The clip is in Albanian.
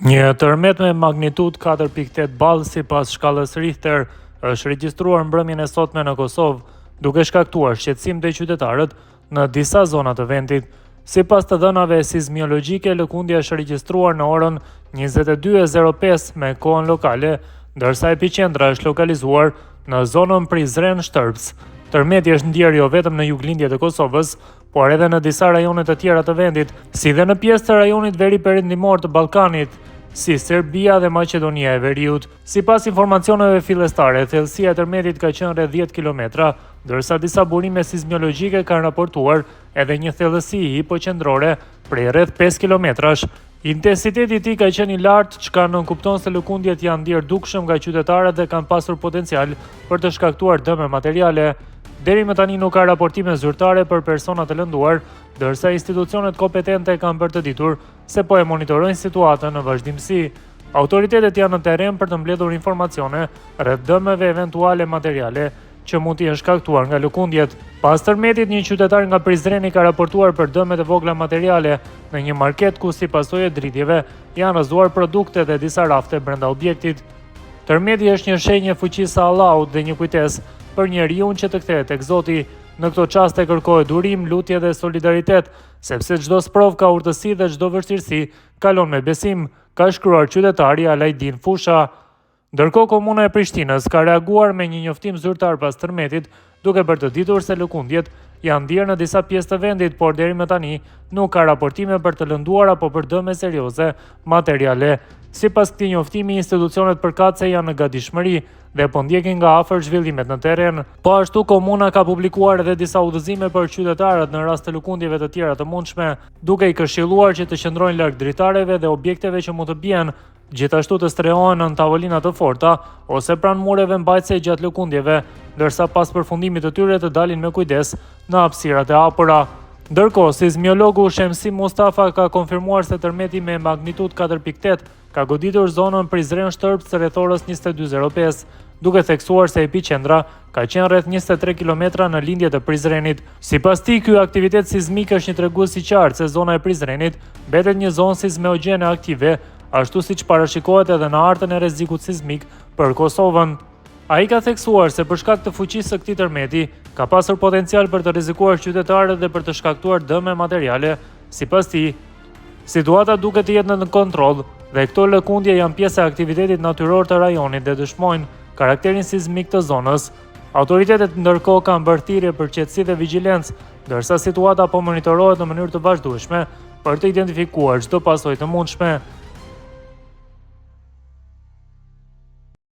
Një tërmet me magnitud 4.8 ballë sipas shkallës Richter është regjistruar mbrëmjen e sotme në Kosovë, duke shkaktuar shqetësim te qytetarët në disa zona të vendit. Sipas të dhënave sismiologjike, lëkundja është regjistruar në orën 22:05 me kohën lokale, ndërsa epiqendra është lokalizuar në zonën Prizren Shtërps. Tërmeti është ndjer jo vetëm në juglindje të Kosovës, por edhe në disa rajone të tjera të vendit, si dhe në pjesë të rajonit veriperëndimor të Ballkanit, si Serbia dhe Maqedonia e Veriut. Sipas informacioneve fillestare, thellësia e tërmetit ka qenë rreth 10 kilometra, ndërsa disa burime sismiologjike kanë raportuar edhe një thellësi hipoqendrore prej rreth 5 kilometrash. Intensiteti i tij ka qenë i lartë, çka nënkupton se lëkundjet janë ndier dukshëm nga qytetarët dhe kanë pasur potencial për të shkaktuar dëme materiale. Deri më tani nuk ka raportime zyrtare për persona të lënduar, ndërsa institucionet kompetente kanë bërë të ditur se po e monitorojnë situatën në vazhdimsi. Autoritetet janë në terren për të mbledhur informacione rreth dëmeve eventuale materiale që mund të jenë shkaktuar nga lëkundjet. Pas tërmetit, një qytetar nga Prizreni ka raportuar për dëmet e vogla materiale në një market ku si pasojë e dritjeve janë rrëzuar produkte dhe disa rafte brenda objektit. Tërmeti është një shenjë fuqisë së Allahut dhe një kujtesë për njeriu që të kthehet tek Zoti. Në këto çaste kërkohet durim, lutje dhe solidaritet, sepse çdo sprov ka urtësi dhe çdo vështirësi kalon me besim, ka shkruar qytetari Alajdin Fusha. Ndërkohë, komuna e Prishtinës ka reaguar me një njoftim zyrtar pas tërmetit, duke bërë të ditur se lëkundjet janë ndier në disa pjesë të vendit, por deri më tani nuk ka raportime për të lënduar apo për dëme serioze materiale. Sipas këtij njoftimi, institucionet përkatëse janë në gatishmëri dhe po ndjekin nga afër zhvillimet në terren. Po ashtu, komuna ka publikuar edhe disa udhëzime për qytetarët në rast të lëkundjeve të tjera të mundshme, duke i këshilluar që të qëndrojnë larg dritareve dhe objekteve që mund të bien, gjithashtu të strehohen në tavolina të forta ose pranë mureve mbajtëse gjatë lëkundjeve, ndërsa pas përfundimit të tyre të dalin me kujdes në hapësirat e hapura. Ndërkohë, sismiologu Shemsi Mustafa ka konfirmuar se tërmeti me magnitud 4.8 ka goditur zonën Prizren Shtërps rreth orës 22:05, duke theksuar se epiqendra ka qenë rreth 23 kilometra në lindje të Prizrenit. Sipas tij, ky aktivitet sismik është një tregues i qartë se zona e Prizrenit mbetet një zonë sismogjene aktive, ashtu siç parashikohet edhe në hartën e rrezikut sismik për Kosovën. Ai ka theksuar se për shkak të fuqisë së këtij tërmeti ka pasur potencial për të rrezikuar qytetarët dhe për të shkaktuar dëme materiale. Sipas tij, situata duket të jetë në kontroll dhe këto lëkundje janë pjesë e aktivitetit natyror të rajonit dhe dëshmojnë karakterin sismik të zonës. Autoritetet ndërkohë kanë bërë thirrje për qetësi dhe vigjilencë, ndërsa situata po monitorohet në mënyrë të vazhdueshme për të identifikuar çdo pasojë të mundshme.